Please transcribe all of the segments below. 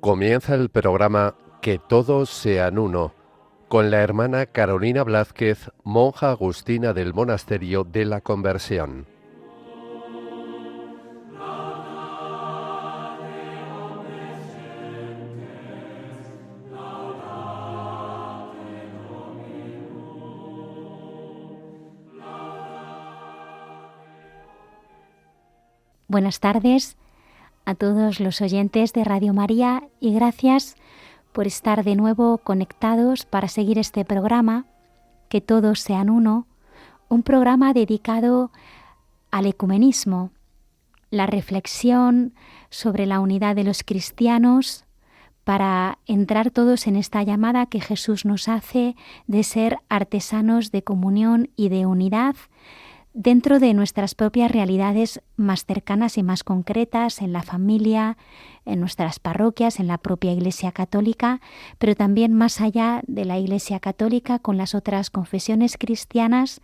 Comienza el programa Que todos sean uno, con la hermana Carolina Blázquez, monja agustina del Monasterio de la Conversión. Buenas tardes a todos los oyentes de Radio María y gracias por estar de nuevo conectados para seguir este programa, Que todos sean uno, un programa dedicado al ecumenismo, la reflexión sobre la unidad de los cristianos para entrar todos en esta llamada que Jesús nos hace de ser artesanos de comunión y de unidad dentro de nuestras propias realidades más cercanas y más concretas, en la familia, en nuestras parroquias, en la propia Iglesia Católica, pero también más allá de la Iglesia Católica, con las otras confesiones cristianas,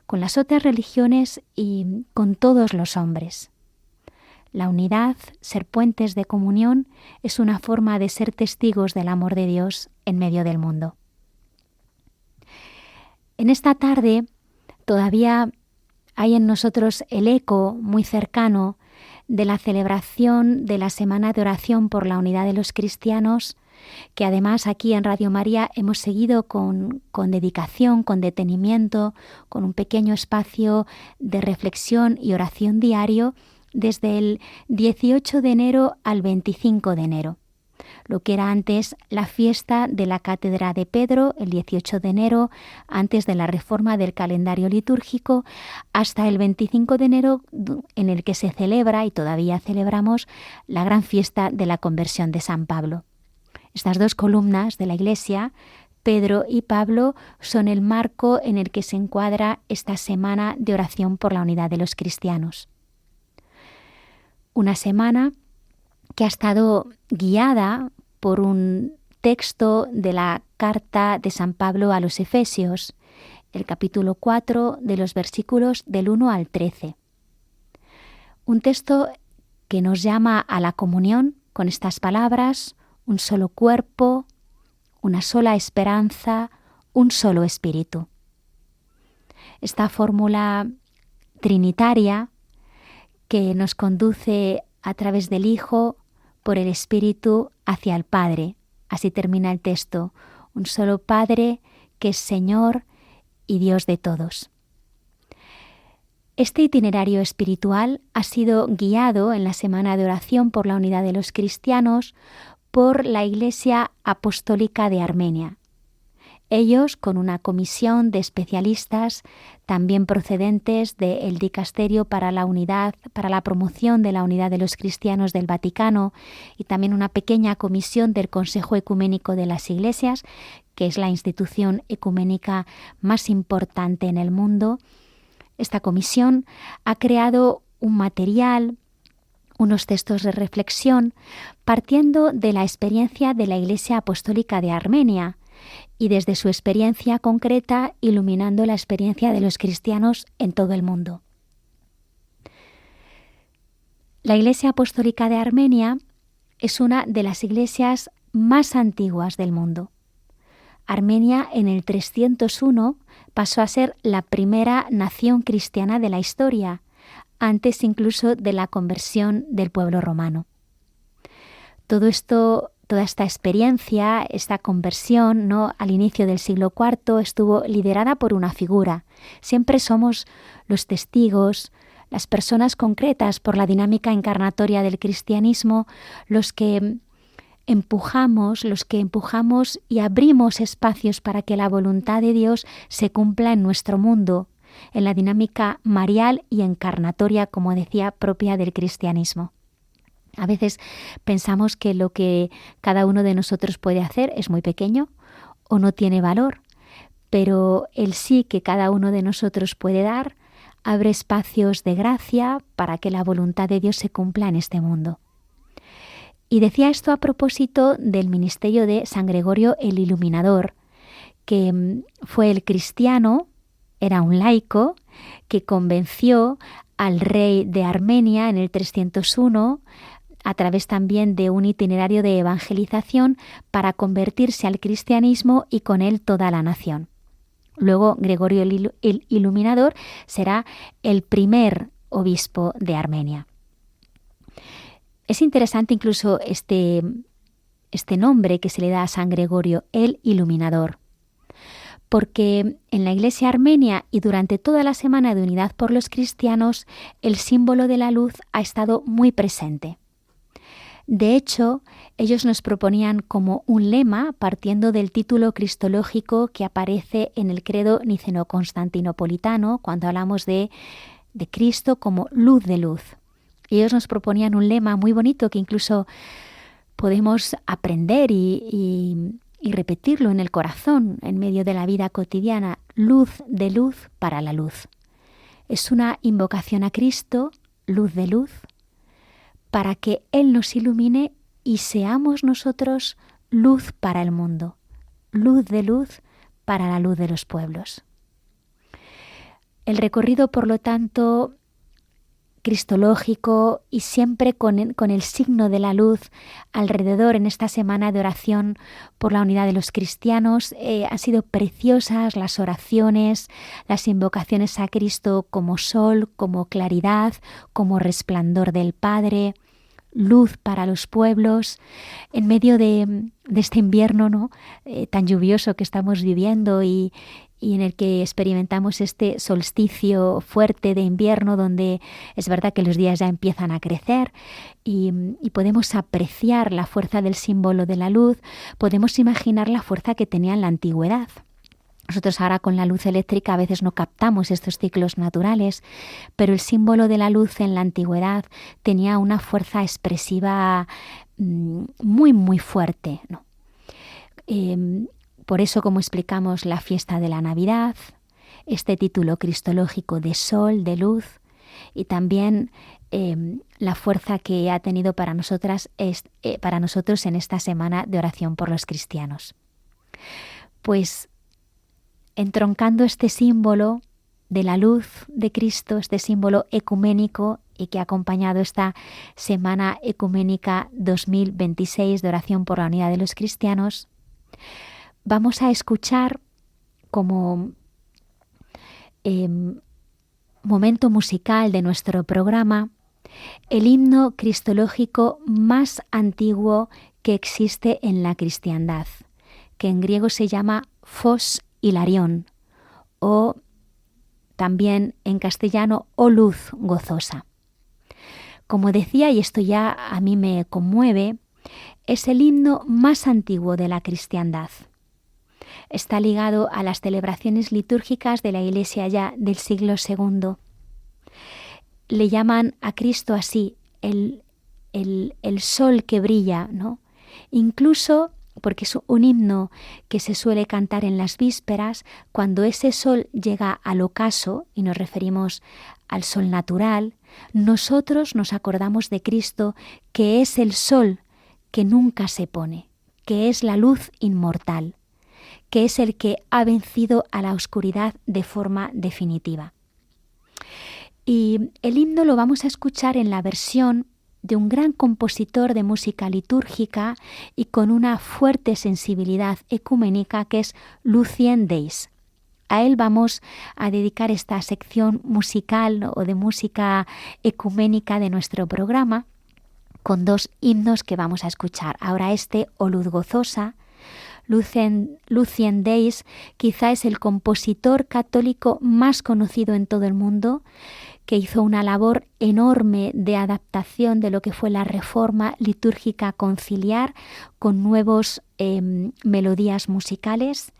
con las otras religiones y con todos los hombres. La unidad, ser puentes de comunión, es una forma de ser testigos del amor de Dios en medio del mundo. En esta tarde todavía hay en nosotros el eco muy cercano de la celebración de la Semana de Oración por la Unidad de los Cristianos, que además aquí en Radio María hemos seguido con dedicación, con detenimiento, con un pequeño espacio de reflexión y oración diario desde el 18 de enero al 25 de enero. Lo que era antes la fiesta de la Cátedra de Pedro, el 18 de enero, antes de la reforma del calendario litúrgico, hasta el 25 de enero, en el que se celebra, y todavía celebramos, la gran fiesta de la conversión de San Pablo. Estas dos columnas de la Iglesia, Pedro y Pablo, son el marco en el que se encuadra esta semana de oración por la unidad de los cristianos. Una semana que ha estado guiada por un texto de la carta de San Pablo a los Efesios, el capítulo 4 de los versículos del 1 al 13. Un texto que nos llama a la comunión con estas palabras: un solo cuerpo, una sola esperanza, un solo espíritu. Esta fórmula trinitaria que nos conduce a través del Hijo, por el Espíritu, hacia el Padre. Así termina el texto: un solo Padre que es Señor y Dios de todos. Este itinerario espiritual ha sido guiado en la Semana de Oración por la Unidad de los Cristianos por la Iglesia Apostólica de Armenia. Ellos, con una comisión de especialistas también procedentes del Dicasterio para la Unidad, para la promoción de la unidad de los cristianos del Vaticano, y también una pequeña comisión del Consejo Ecuménico de las Iglesias, que es la institución ecuménica más importante en el mundo. Esta comisión ha creado un material, unos textos de reflexión, partiendo de la experiencia de la Iglesia Apostólica de Armenia, y desde su experiencia concreta iluminando la experiencia de los cristianos en todo el mundo. La Iglesia Apostólica de Armenia es una de las iglesias más antiguas del mundo. Armenia en el 301 pasó a ser la primera nación cristiana de la historia, antes incluso de la conversión del pueblo romano. Toda esta experiencia, esta conversión, al inicio del siglo IV, estuvo liderada por una figura. Siempre somos los testigos, las personas concretas por la dinámica encarnatoria del cristianismo, los que empujamos y abrimos espacios para que la voluntad de Dios se cumpla en nuestro mundo, en la dinámica marial y encarnatoria, como decía, propia del cristianismo. A veces pensamos que lo que cada uno de nosotros puede hacer es muy pequeño o no tiene valor, pero el sí que cada uno de nosotros puede dar abre espacios de gracia para que la voluntad de Dios se cumpla en este mundo. Y decía esto a propósito del ministerio de San Gregorio el Iluminador, que fue el cristiano, era un laico, que convenció al rey de Armenia en el 301 a través también de un itinerario de evangelización para convertirse al cristianismo y con él toda la nación. Luego Gregorio el Iluminador será el primer obispo de Armenia. Es interesante incluso este nombre que se le da a San Gregorio, el Iluminador, porque en la Iglesia armenia y durante toda la Semana de Unidad por los Cristianos, el símbolo de la luz ha estado muy presente. De hecho, ellos nos proponían como un lema, partiendo del título cristológico que aparece en el credo niceno-constantinopolitano, cuando hablamos de Cristo como luz de luz. Ellos nos proponían un lema muy bonito que incluso podemos aprender y repetirlo en el corazón, en medio de la vida cotidiana: luz de luz para la luz. Es una invocación a Cristo, luz de luz, para que Él nos ilumine y seamos nosotros luz para el mundo, luz de luz para la luz de los pueblos. El recorrido, por lo tanto, cristológico y siempre con el signo de la luz alrededor en esta semana de oración por la unidad de los cristianos, han sido preciosas las oraciones, las invocaciones a Cristo como sol, como claridad, como resplandor del Padre, luz para los pueblos, en medio de este invierno, ¿no? Tan lluvioso que estamos viviendo y en el que experimentamos este solsticio fuerte de invierno, donde es verdad que los días ya empiezan a crecer y podemos apreciar la fuerza del símbolo de la luz, podemos imaginar la fuerza que tenía en la antigüedad. Nosotros ahora con la luz eléctrica a veces no captamos estos ciclos naturales, pero el símbolo de la luz en la antigüedad tenía una fuerza expresiva muy, muy fuerte, ¿no? Por eso, como explicamos, la fiesta de la Navidad, este título cristológico de sol, de luz, y también la fuerza que ha tenido para nosotros en esta semana de oración por los cristianos. Pues entroncando este símbolo de la luz de Cristo, este símbolo ecuménico y que ha acompañado esta Semana Ecuménica 2026 de oración por la unidad de los cristianos, vamos a escuchar como momento musical de nuestro programa el himno cristológico más antiguo que existe en la cristiandad, que en griego se llama Fos Hilarión, o también en castellano, O luz gozosa. Como decía, y esto ya a mí me conmueve, es el himno más antiguo de la cristiandad. Está ligado a las celebraciones litúrgicas de la Iglesia ya del siglo II. Le llaman a Cristo así, el sol que brilla, ¿no? Incluso porque es un himno que se suele cantar en las vísperas, cuando ese sol llega al ocaso, y nos referimos al sol natural, nosotros nos acordamos de Cristo, que es el sol que nunca se pone, que es la luz inmortal, que es el que ha vencido a la oscuridad de forma definitiva. Y el himno lo vamos a escuchar en la versión de un gran compositor de música litúrgica y con una fuerte sensibilidad ecuménica, que es Lucien Deiss. A él vamos a dedicar esta sección musical, ¿no?, o de música ecuménica de nuestro programa, con 2 himnos que vamos a escuchar. Ahora O luz gozosa. Lucien Deiss quizá es el compositor católico más conocido en todo el mundo, que hizo una labor enorme de adaptación de lo que fue la reforma litúrgica conciliar con nuevos melodías musicales.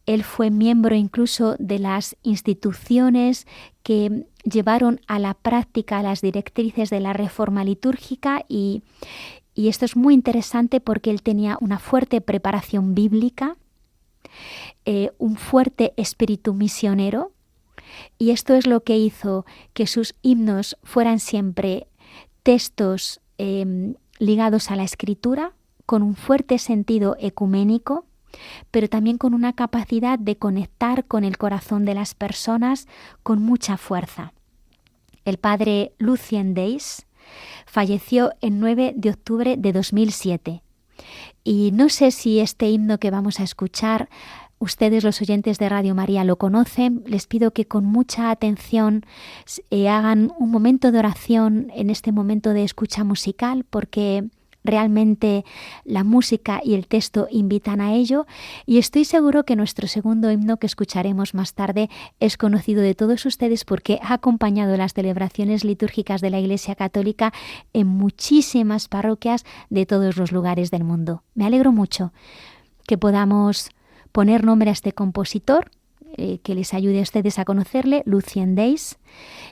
Él fue miembro incluso de las instituciones que llevaron a la práctica las directrices de la reforma litúrgica y esto es muy interesante porque él tenía una fuerte preparación bíblica, un fuerte espíritu misionero, y esto es lo que hizo que sus himnos fueran siempre textos ligados a la Escritura, con un fuerte sentido ecuménico, pero también con una capacidad de conectar con el corazón de las personas con mucha fuerza. El padre Lucien Deiss Falleció el 9 de octubre de 2007. Y no sé si este himno que vamos a escuchar, ustedes los oyentes de Radio María lo conocen. Les pido que con mucha atención hagan un momento de oración en este momento de escucha musical, porque realmente la música y el texto invitan a ello, y estoy seguro que nuestro segundo himno que escucharemos más tarde es conocido de todos ustedes porque ha acompañado las celebraciones litúrgicas de la Iglesia Católica en muchísimas parroquias de todos los lugares del mundo. Me alegro mucho que podamos poner nombre a este compositor, que les ayude a ustedes a conocerle, Lucien Deis,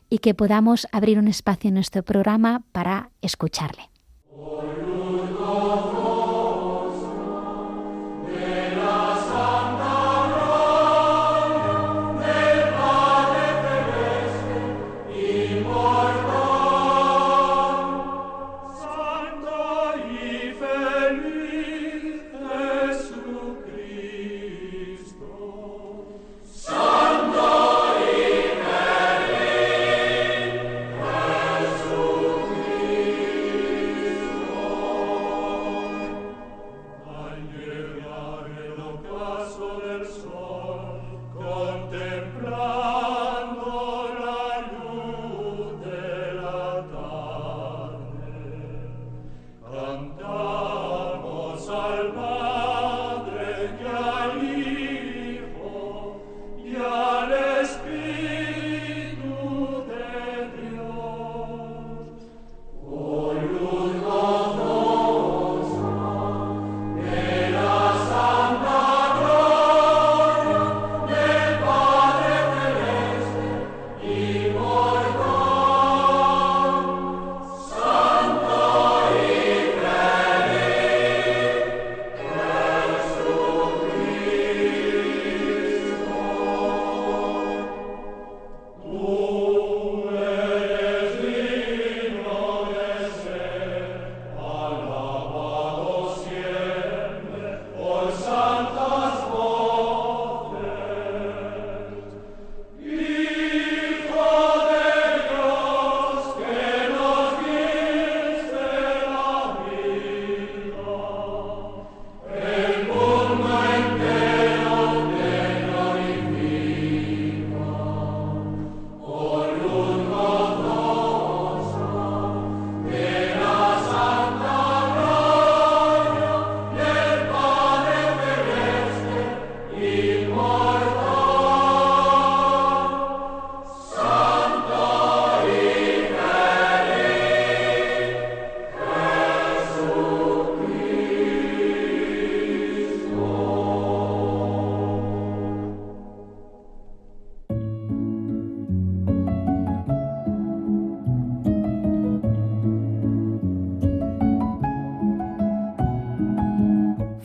y que podamos abrir un espacio en nuestro programa para escucharle.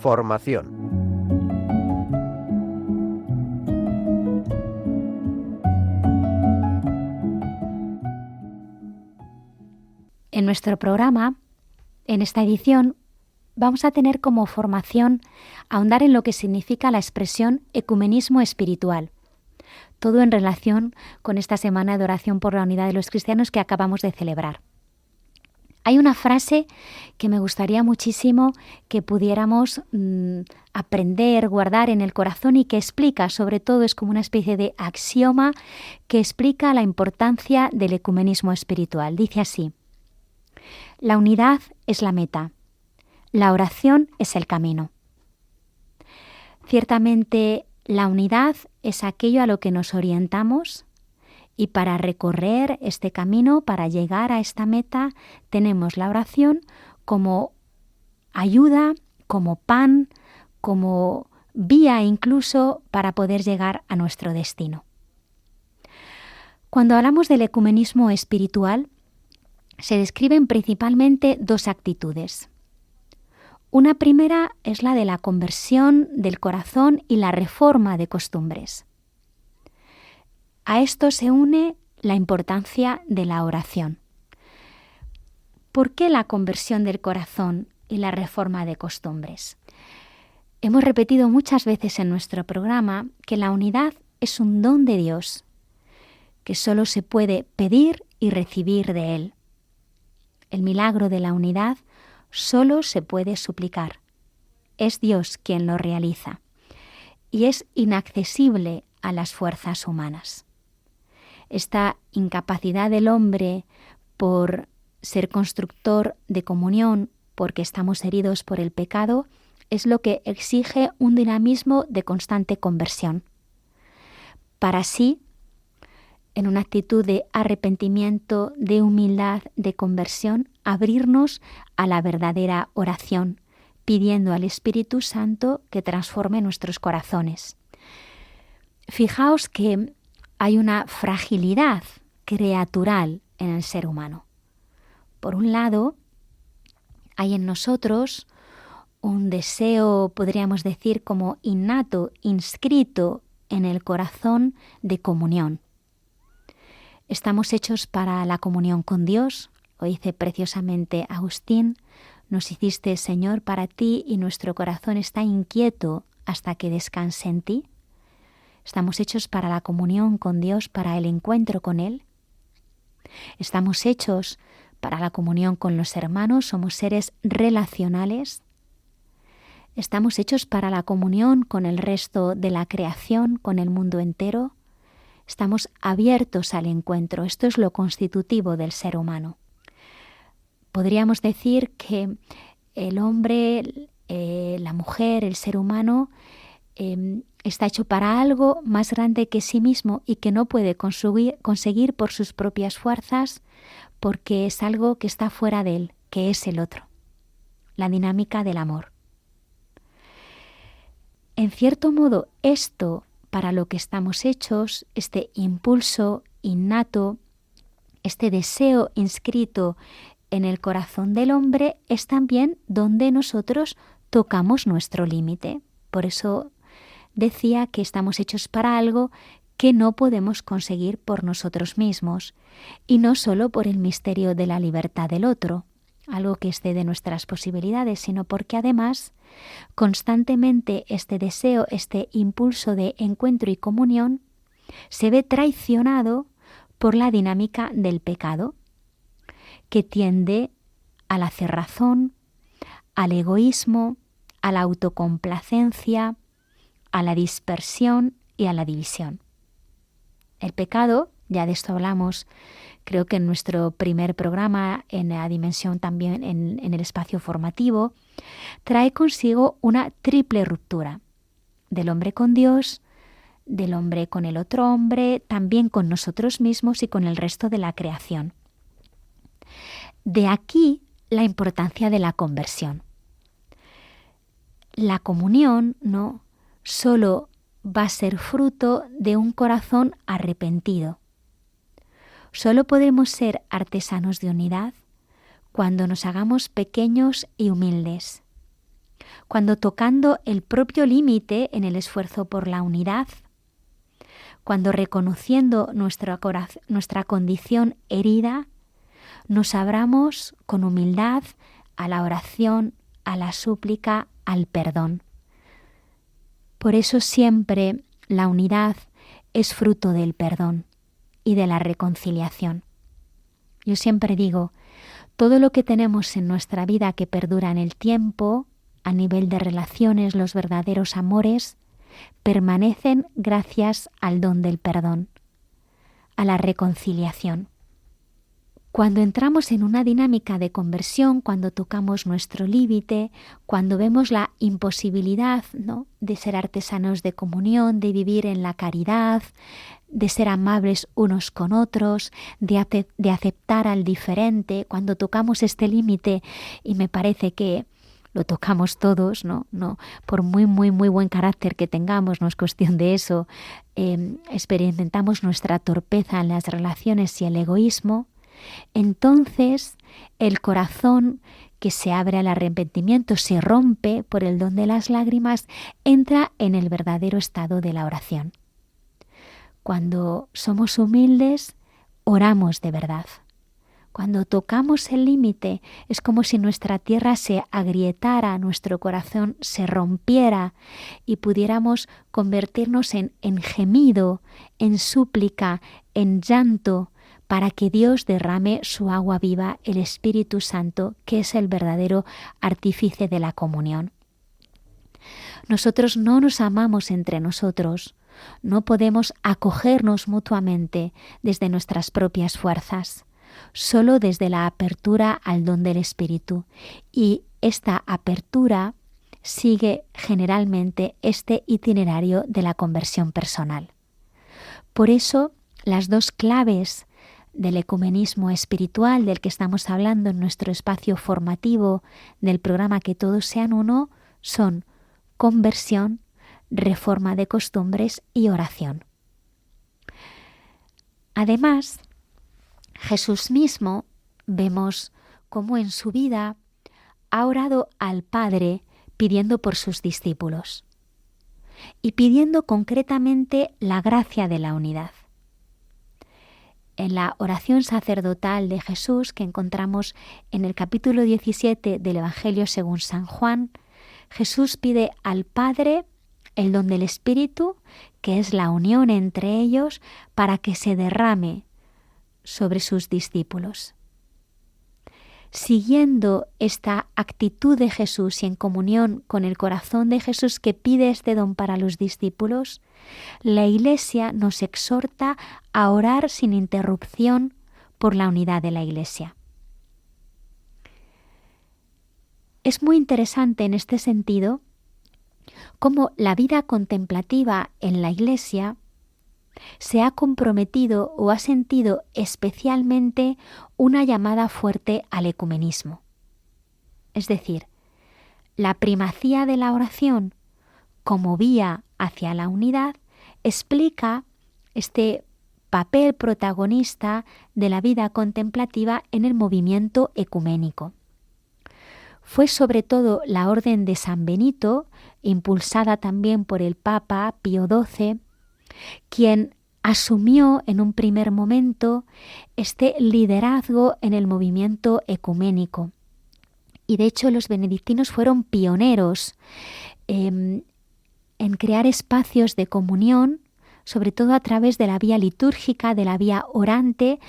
Formación. En nuestro programa, en esta edición, vamos a tener como formación ahondar en lo que significa la expresión ecumenismo espiritual. Todo en relación con esta semana de oración por la unidad de los cristianos que acabamos de celebrar. Hay una frase que me gustaría muchísimo que pudiéramos aprender, guardar en el corazón y que explica, sobre todo es como una especie de axioma que explica la importancia del ecumenismo espiritual. Dice así: la unidad es la meta, la oración es el camino. Ciertamente la unidad es aquello a lo que nos orientamos. Y para recorrer este camino, para llegar a esta meta, tenemos la oración como ayuda, como pan, como vía incluso para poder llegar a nuestro destino. Cuando hablamos del ecumenismo espiritual, se describen principalmente dos actitudes. Una primera es la de la conversión del corazón y la reforma de costumbres. A esto se une la importancia de la oración. ¿Por qué la conversión del corazón y la reforma de costumbres? Hemos repetido muchas veces en nuestro programa que la unidad es un don de Dios, que solo se puede pedir y recibir de Él. El milagro de la unidad solo se puede suplicar. Es Dios quien lo realiza y es inaccesible a las fuerzas humanas. Esta incapacidad del hombre por ser constructor de comunión, porque estamos heridos por el pecado, es lo que exige un dinamismo de constante conversión. Para así, en una actitud de arrepentimiento, de humildad, de conversión, abrirnos a la verdadera oración, pidiendo al Espíritu Santo que transforme nuestros corazones. Fijaos que hay una fragilidad creatural en el ser humano. Por un lado, hay en nosotros un deseo, podríamos decir, como innato, inscrito en el corazón de comunión. Estamos hechos para la comunión con Dios, lo dice preciosamente Agustín. Nos hiciste, Señor, para ti y nuestro corazón está inquieto hasta que descanse en ti. Estamos hechos para la comunión con Dios, para el encuentro con Él. Estamos hechos para la comunión con los hermanos, somos seres relacionales. Estamos hechos para la comunión con el resto de la creación, con el mundo entero. Estamos abiertos al encuentro. Esto es lo constitutivo del ser humano. Podríamos decir que el hombre, la mujer, el ser humano, está hecho para algo más grande que sí mismo y que no puede conseguir por sus propias fuerzas, porque es algo que está fuera de él, que es el otro. La dinámica del amor. En cierto modo, esto para lo que estamos hechos, este impulso innato, este deseo inscrito en el corazón del hombre, es también donde nosotros tocamos nuestro límite. Por eso decía que estamos hechos para algo que no podemos conseguir por nosotros mismos, y no solo por el misterio de la libertad del otro, algo que excede nuestras posibilidades, sino porque además constantemente este deseo, este impulso de encuentro y comunión se ve traicionado por la dinámica del pecado, que tiende a la cerrazón, al egoísmo, a la autocomplacencia, a la dispersión y a la división. El pecado, ya de esto hablamos, creo que en nuestro primer programa, en la dimensión también en el espacio formativo, trae consigo una triple ruptura del hombre con Dios, del hombre con el otro hombre, también con nosotros mismos y con el resto de la creación. De aquí la importancia de la conversión. La comunión no solo va a ser fruto de un corazón arrepentido. Solo podemos ser artesanos de unidad cuando nos hagamos pequeños y humildes, cuando tocando el propio límite en el esfuerzo por la unidad, cuando reconociendo nuestra condición herida, nos abramos con humildad a la oración, a la súplica, al perdón. Por eso siempre la unidad es fruto del perdón y de la reconciliación. Yo siempre digo, todo lo que tenemos en nuestra vida que perdura en el tiempo, a nivel de relaciones, los verdaderos amores, permanecen gracias al don del perdón, a la reconciliación. Cuando entramos en una dinámica de conversión, cuando tocamos nuestro límite, cuando vemos la imposibilidad, ¿no?, de ser artesanos de comunión, de vivir en la caridad, de ser amables unos con otros, de aceptar al diferente, cuando tocamos este límite, y me parece que lo tocamos todos, ¿no? Por muy buen carácter que tengamos, no es cuestión de eso, experimentamos nuestra torpeza en las relaciones y el egoísmo. Entonces el corazón que se abre al arrepentimiento, se rompe por el don de las lágrimas, entra en el verdadero estado de la oración. Cuando somos humildes, oramos de verdad. Cuando tocamos el límite, es como si nuestra tierra se agrietara, nuestro corazón se rompiera y pudiéramos convertirnos en gemido, en súplica, en llanto, para que Dios derrame su agua viva, el Espíritu Santo, que es el verdadero artífice de la comunión. Nosotros no nos amamos entre nosotros, no podemos acogernos mutuamente desde nuestras propias fuerzas, solo desde la apertura al don del Espíritu. Y esta apertura sigue generalmente este itinerario de la conversión personal. Por eso, las dos claves del ecumenismo espiritual del que estamos hablando en nuestro espacio formativo del programa Que Todos Sean Uno son conversión, reforma de costumbres y oración. Además, Jesús mismo vemos cómo en su vida ha orado al Padre pidiendo por sus discípulos y pidiendo concretamente la gracia de la unidad. En la oración sacerdotal de Jesús que encontramos en el capítulo 17 del Evangelio según San Juan, Jesús pide al Padre el don del Espíritu, que es la unión entre ellos, para que se derrame sobre sus discípulos. Siguiendo esta actitud de Jesús y en comunión con el corazón de Jesús que pide este don para los discípulos, la Iglesia nos exhorta a orar sin interrupción por la unidad de la Iglesia. Es muy interesante en este sentido cómo la vida contemplativa en la Iglesia se ha comprometido o ha sentido especialmente una llamada fuerte al ecumenismo. Es decir, la primacía de la oración como vía hacia la unidad explica este papel protagonista de la vida contemplativa en el movimiento ecuménico. Fue sobre todo la Orden de San Benito, impulsada también por el Papa Pío XII, quien asumió en un primer momento este liderazgo en el movimiento ecuménico. Y de hecho los benedictinos fueron pioneros en crear espacios de comunión, sobre todo a través de la vía litúrgica, de la vía orante,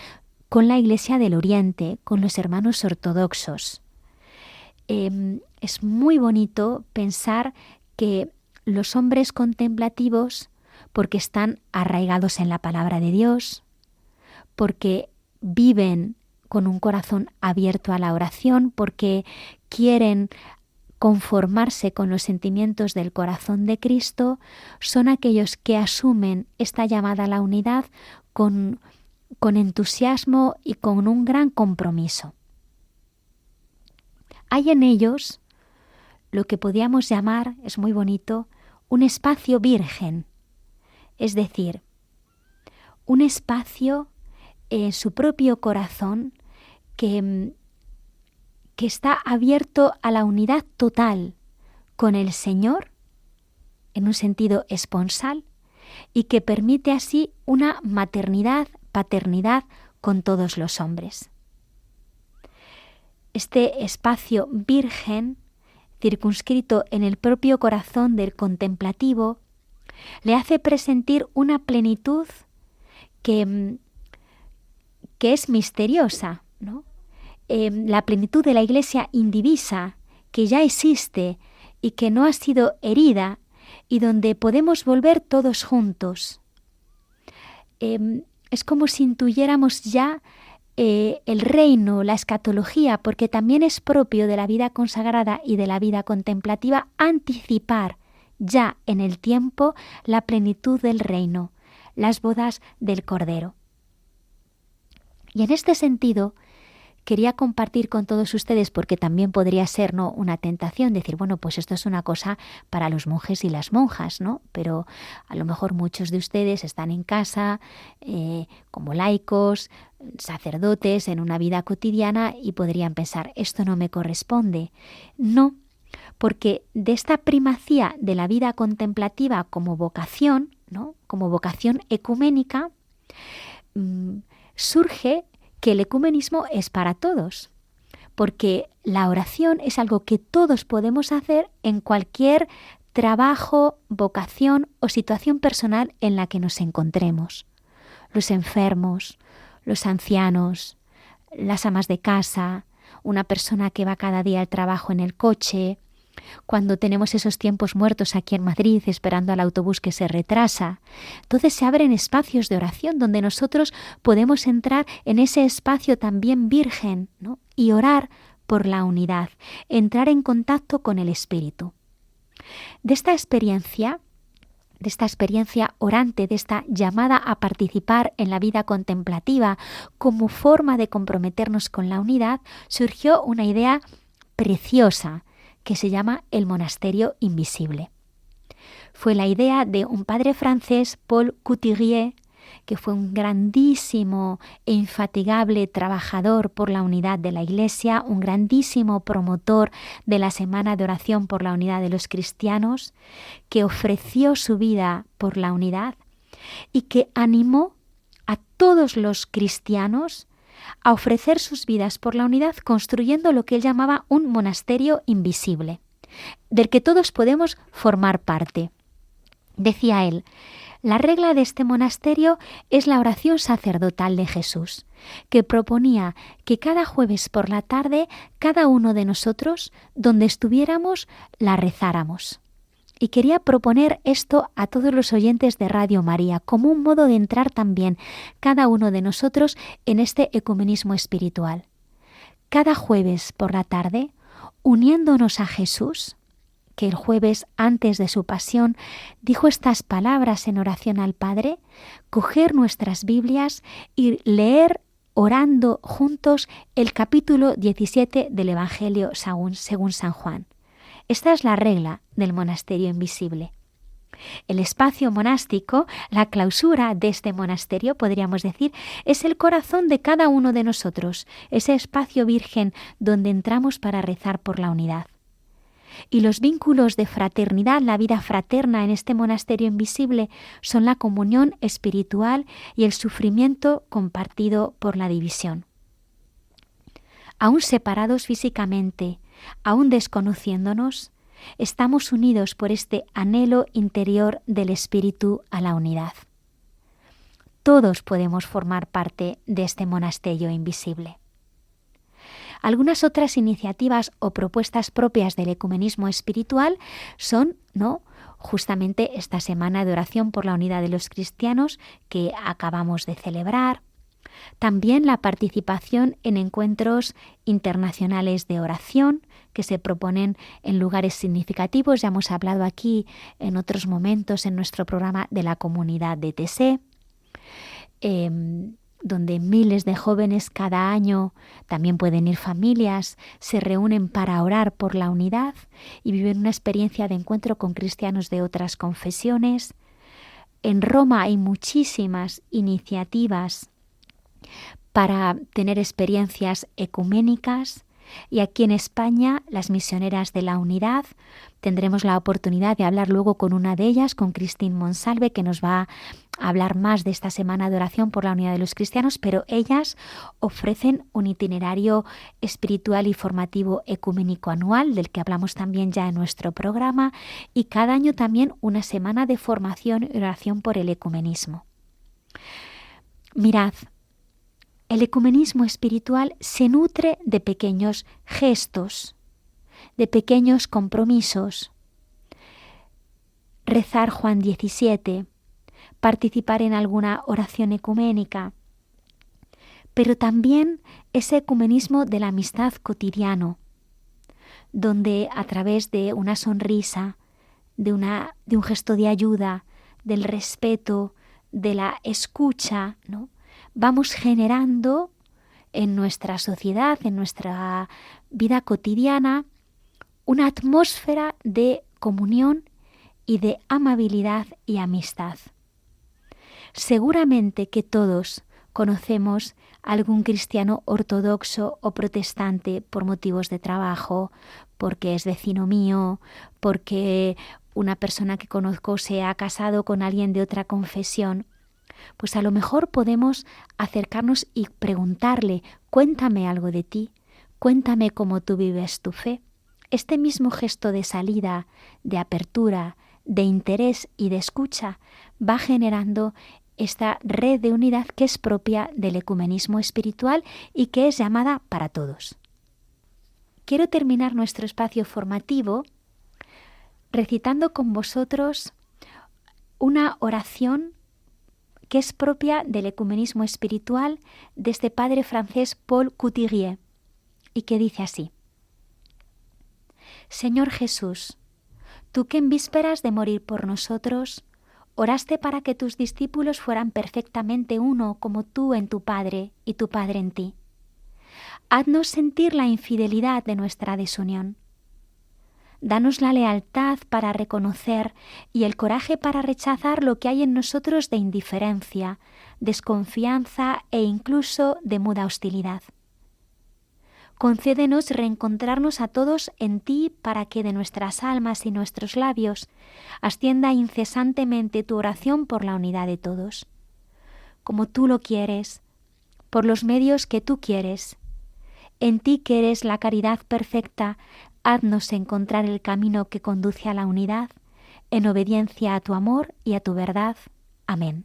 con la Iglesia del Oriente, con los hermanos ortodoxos. Es muy bonito pensar que los hombres contemplativos, porque están arraigados en la palabra de Dios, porque viven con un corazón abierto a la oración, porque quieren conformarse con los sentimientos del corazón de Cristo, son aquellos que asumen esta llamada a la unidad con entusiasmo y con un gran compromiso. Hay en ellos lo que podríamos llamar, es muy bonito, un espacio virgen, es decir, un espacio en su propio corazón que está abierto a la unidad total con el Señor, en un sentido esponsal, y que permite así una maternidad, paternidad con todos los hombres. Este espacio virgen, circunscrito en el propio corazón del contemplativo, le hace presentir una plenitud que es misteriosa, ¿no? La plenitud de la Iglesia indivisa, que ya existe y que no ha sido herida, y donde podemos volver todos juntos. Es como si intuyéramos ya el reino, la escatología, porque también es propio de la vida consagrada y de la vida contemplativa anticipar ya en el tiempo la plenitud del reino, las bodas del Cordero. Y en este sentido, quería compartir con todos ustedes, porque también podría ser, ¿no?, una tentación decir, bueno, pues esto es una cosa para los monjes y las monjas, ¿no? Pero a lo mejor muchos de ustedes están en casa como laicos, sacerdotes, en una vida cotidiana y podrían pensar, esto no me corresponde. No, porque de esta primacía de la vida contemplativa como vocación, ¿no?, como vocación ecuménica, surge que el ecumenismo es para todos, porque la oración es algo que todos podemos hacer en cualquier trabajo, vocación o situación personal en la que nos encontremos. Los enfermos, los ancianos, las amas de casa, una persona que va cada día al trabajo en el coche, cuando tenemos esos tiempos muertos aquí en Madrid esperando al autobús que se retrasa. Entonces se abren espacios de oración donde nosotros podemos entrar en ese espacio también virgen, ¿no? Y orar por la unidad, entrar en contacto con el Espíritu. De esta experiencia orante, de esta llamada a participar en la vida contemplativa como forma de comprometernos con la unidad, surgió una idea preciosa que se llama el monasterio invisible. Fue la idea de un padre francés, Paul Couturier, que fue un grandísimo e infatigable trabajador por la unidad de la Iglesia, un grandísimo promotor de la Semana de Oración por la Unidad de los Cristianos, que ofreció su vida por la unidad y que animó a todos los cristianos a ofrecer sus vidas por la unidad, construyendo lo que él llamaba un monasterio invisible, del que todos podemos formar parte. Decía él: la regla de este monasterio es la oración sacerdotal de Jesús, que proponía que cada jueves por la tarde cada uno de nosotros, donde estuviéramos, la rezáramos. Y quería proponer esto a todos los oyentes de Radio María como un modo de entrar también cada uno de nosotros en este ecumenismo espiritual. Cada jueves por la tarde, uniéndonos a Jesús, que el jueves antes de su pasión dijo estas palabras en oración al Padre, coger nuestras Biblias y leer orando juntos el capítulo 17 del Evangelio según San Juan. Esta es la regla del monasterio invisible. El espacio monástico, la clausura de este monasterio, podríamos decir, es el corazón de cada uno de nosotros, ese espacio virgen donde entramos para rezar por la unidad. Y los vínculos de fraternidad, la vida fraterna en este monasterio invisible, son la comunión espiritual y el sufrimiento compartido por la división. Aún separados físicamente, aún desconociéndonos, estamos unidos por este anhelo interior del Espíritu a la unidad. Todos podemos formar parte de este monasterio invisible. Algunas otras iniciativas o propuestas propias del ecumenismo espiritual son, justamente esta semana de oración por la unidad de los cristianos que acabamos de celebrar. También la participación en encuentros internacionales de oración que se proponen en lugares significativos. Ya hemos hablado aquí en otros momentos en nuestro programa de la comunidad de TC, donde miles de jóvenes cada año, también pueden ir familias, se reúnen para orar por la unidad y viven una experiencia de encuentro con cristianos de otras confesiones. En Roma hay muchísimas iniciativas para tener experiencias ecuménicas, y aquí en España las misioneras de la unidad, tendremos la oportunidad de hablar luego con una de ellas, con Cristín Monsalve, que nos va a hablar más de esta semana de oración por la unidad de los cristianos, pero ellas ofrecen un itinerario espiritual y formativo ecuménico anual, del que hablamos también ya en nuestro programa, y cada año también una semana de formación y oración por el ecumenismo. Mirad, el ecumenismo espiritual se nutre de pequeños gestos, de pequeños compromisos. Rezar Juan 17, participar en alguna oración ecuménica, pero también ese ecumenismo de la amistad cotidiano, donde a través de una sonrisa, de un gesto de ayuda, del respeto, de la escucha, vamos generando en nuestra sociedad, en nuestra vida cotidiana, una atmósfera de comunión y de amabilidad y amistad. Seguramente que todos conocemos a algún cristiano ortodoxo o protestante por motivos de trabajo, porque es vecino mío, porque una persona que conozco se ha casado con alguien de otra confesión. Pues a lo mejor podemos acercarnos y preguntarle: cuéntame algo de ti, cuéntame cómo tú vives tu fe. Este mismo gesto de salida, de apertura, de interés y de escucha va generando esta red de unidad que es propia del ecumenismo espiritual y que es llamada para todos. Quiero terminar nuestro espacio formativo recitando con vosotros una oración que es propia del ecumenismo espiritual de este padre francés Paul Couturier y que dice así: Señor Jesús, tú que en vísperas de morir por nosotros, oraste para que tus discípulos fueran perfectamente uno como tú en tu Padre y tu Padre en ti. Haznos sentir la infidelidad de nuestra desunión. Danos la lealtad para reconocer y el coraje para rechazar lo que hay en nosotros de indiferencia, desconfianza e incluso de muda hostilidad. Concédenos reencontrarnos a todos en ti para que de nuestras almas y nuestros labios ascienda incesantemente tu oración por la unidad de todos. Como tú lo quieres, por los medios que tú quieres. En ti que eres la caridad perfecta, haznos encontrar el camino que conduce a la unidad, en obediencia a tu amor y a tu verdad. Amén.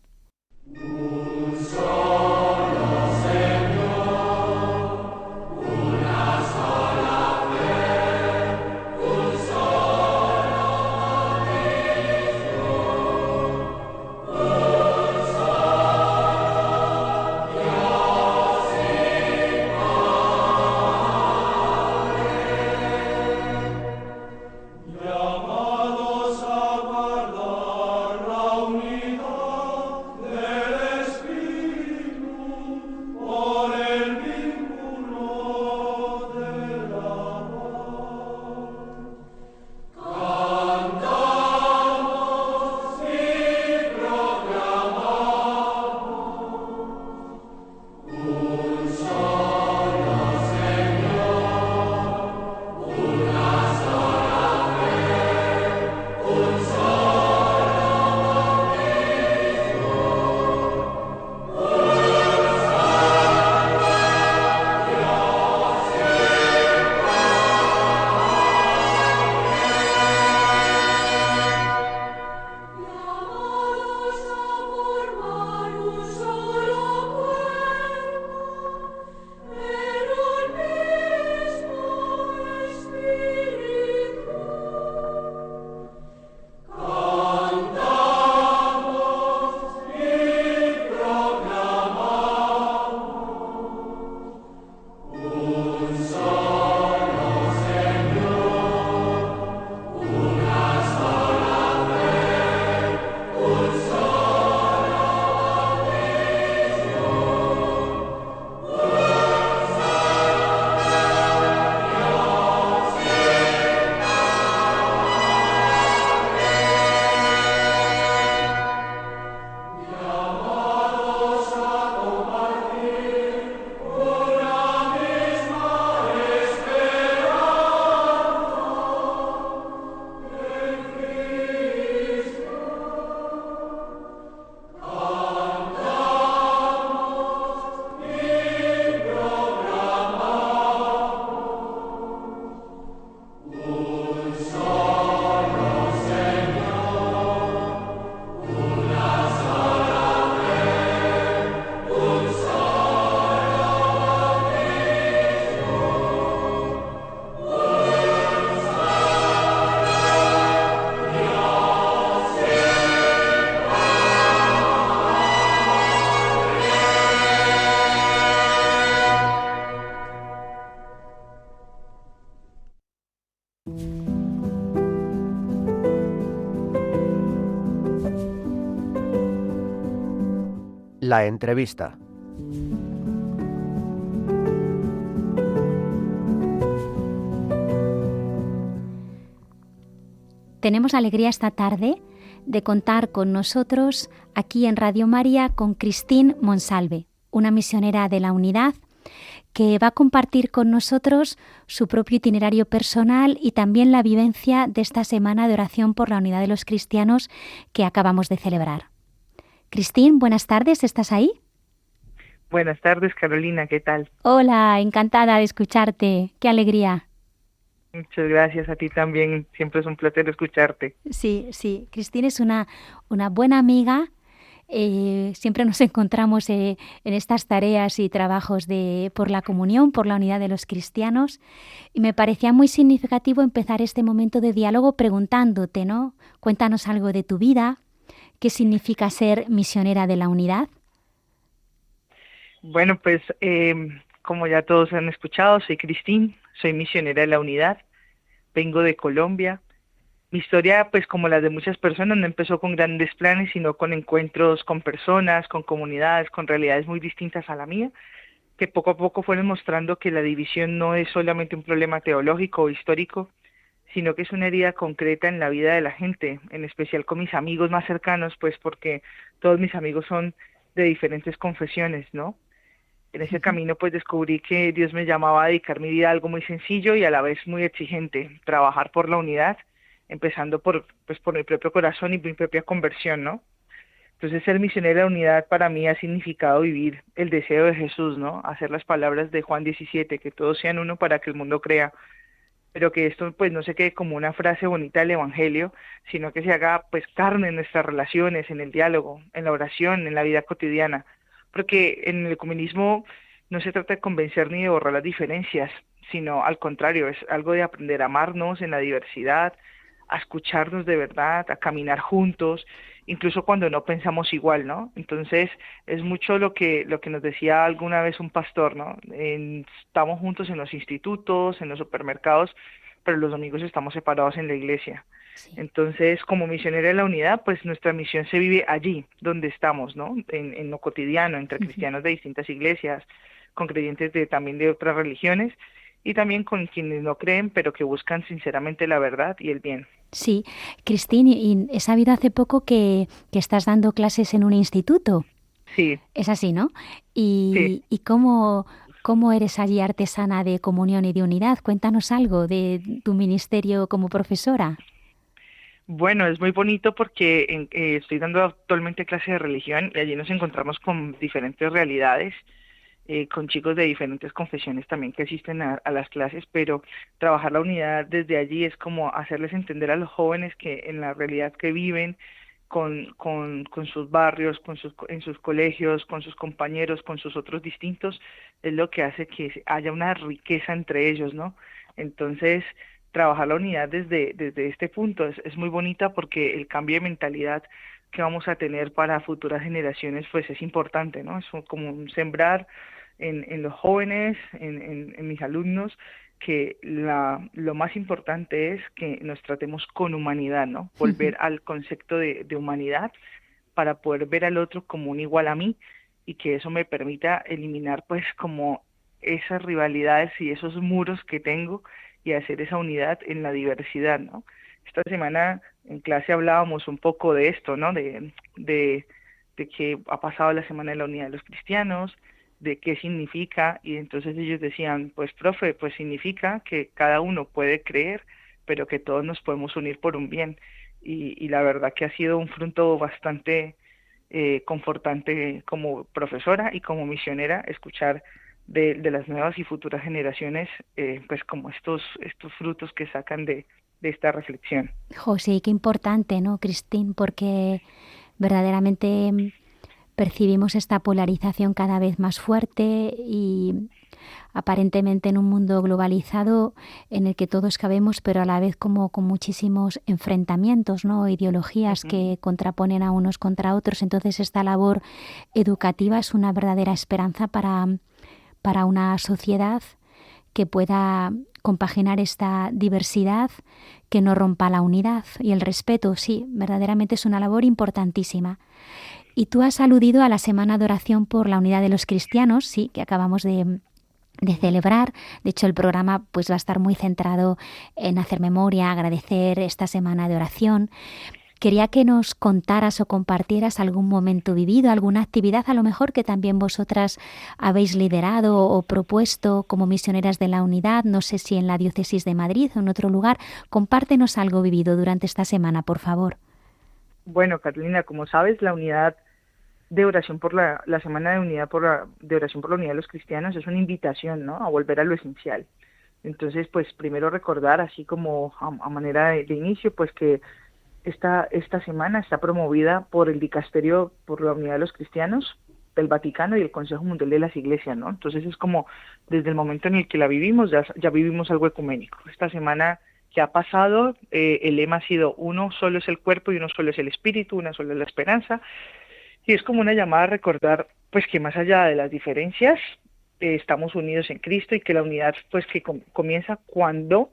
La entrevista. Tenemos la alegría esta tarde de contar con nosotros aquí en Radio María con Christine Monsalve, una misionera de la Unidad que va a compartir con nosotros su propio itinerario personal y también la vivencia de esta semana de oración por la unidad de los cristianos que acabamos de celebrar. Christine, buenas tardes, ¿estás ahí? Buenas tardes, Carolina, ¿qué tal? Hola, encantada de escucharte, qué alegría. Muchas gracias, a ti también, siempre es un placer escucharte. Sí, Christine es una buena amiga siempre nos encontramos en estas tareas y trabajos por la comunión, por la unidad de los cristianos, y me parecía muy significativo empezar este momento de diálogo preguntándote, ¿no? Cuéntanos algo de tu vida, qué significa ser misionera de la unidad. Bueno, pues como ya todos han escuchado, soy Cristín, soy misionera de la unidad, vengo de Colombia. Mi historia, pues como la de muchas personas, no empezó con grandes planes, sino con encuentros con personas, con comunidades, con realidades muy distintas a la mía, que poco a poco fueron mostrando que la división no es solamente un problema teológico o histórico, sino que es una herida concreta en la vida de la gente, en especial con mis amigos más cercanos, pues porque todos mis amigos son de diferentes confesiones, ¿no? En ese camino pues descubrí que Dios me llamaba a dedicar mi vida a algo muy sencillo y a la vez muy exigente, trabajar por la unidad, empezando por mi propio corazón y mi propia conversión, ¿no? Entonces ser misionera de la unidad para mí ha significado vivir el deseo de Jesús, ¿no? Hacer las palabras de Juan 17, que todos sean uno para que el mundo crea, pero que esto pues no se quede como una frase bonita del Evangelio, sino que se haga pues carne en nuestras relaciones, en el diálogo, en la oración, en la vida cotidiana, porque en el ecumenismo no se trata de convencer ni de borrar las diferencias, sino al contrario, es algo de aprender a amarnos en la diversidad, a escucharnos de verdad, a caminar juntos, incluso cuando no pensamos igual, ¿no? Entonces, es mucho lo que nos decía alguna vez un pastor, ¿no? Estamos juntos en los institutos, en los supermercados, pero los domingos estamos separados en la iglesia. Sí. Entonces, como misionera de la unidad, pues nuestra misión se vive allí, donde estamos, ¿no? En lo cotidiano, entre cristianos de distintas iglesias, con creyentes también de otras religiones, y también con quienes no creen, pero que buscan sinceramente la verdad y el bien. Sí, Cristín, y he sabido hace poco que estás dando clases en un instituto. Sí, Es así, ¿no? sí. ¿Y cómo eres allí artesana de comunión y de unidad? Cuéntanos algo de tu ministerio como profesora. Bueno, es muy bonito porque estoy dando actualmente clases de religión y allí nos encontramos con diferentes realidades, con chicos de diferentes confesiones también que asisten a las clases, pero trabajar la unidad desde allí es como hacerles entender a los jóvenes que en la realidad que viven, con sus barrios, en sus colegios, con sus compañeros, con sus otros distintos, es lo que hace que haya una riqueza entre ellos, ¿no? Entonces, trabajar la unidad desde este punto es muy bonita porque el cambio de mentalidad que vamos a tener para futuras generaciones, pues es importante, ¿no? Es como un sembrar en los jóvenes, en mis alumnos, que lo más importante es que nos tratemos con humanidad, ¿no? Volver al concepto de humanidad para poder ver al otro como un igual a mí y que eso me permita eliminar pues como esas rivalidades y esos muros que tengo y hacer esa unidad en la diversidad, ¿no? Esta semana en clase hablábamos un poco de esto, ¿no? De que ha pasado la Semana de la Unidad de los Cristianos, de qué significa, y entonces ellos decían, pues profe, pues significa que cada uno puede creer, pero que todos nos podemos unir por un bien. Y la verdad que ha sido un fruto bastante confortante como profesora y como misionera escuchar de las nuevas y futuras generaciones, pues como estos frutos que sacan de esta reflexión. José, qué importante, ¿no, Cristín? Porque verdaderamente percibimos esta polarización cada vez más fuerte y aparentemente en un mundo globalizado en el que todos cabemos, pero a la vez como con muchísimos enfrentamientos, ¿no? Ideologías que contraponen a unos contra otros. Entonces esta labor educativa es una verdadera esperanza para una sociedad que pueda compaginar esta diversidad, que no rompa la unidad y el respeto. Sí, verdaderamente es una labor importantísima. Y tú has aludido a la Semana de Oración por la Unidad de los Cristianos, sí, que acabamos de celebrar. De hecho, el programa pues va a estar muy centrado en hacer memoria, agradecer esta semana de oración. Quería que nos contaras o compartieras algún momento vivido, alguna actividad a lo mejor que también vosotras habéis liderado o propuesto como misioneras de la unidad, no sé si en la Diócesis de Madrid o en otro lugar. Compártenos algo vivido durante esta semana, por favor. Bueno, Carolina, como sabes, la unidad de oración por la Semana de Unidad de Oración por la Unidad de los Cristianos es una invitación, ¿no? A volver a lo esencial. Entonces, pues primero recordar, así como a manera de inicio, pues que esta semana está promovida por el Dicasterio por la Unidad de los Cristianos del Vaticano y el Consejo Mundial de las Iglesias, ¿no? Entonces es como desde el momento en el que la vivimos, ya vivimos algo ecuménico. Esta semana que ha pasado, el lema ha sido: uno solo es el cuerpo y uno solo es el espíritu, una sola es la esperanza. Y es como una llamada a recordar, pues, que más allá de las diferencias, estamos unidos en Cristo, y que la unidad, pues, que comienza cuando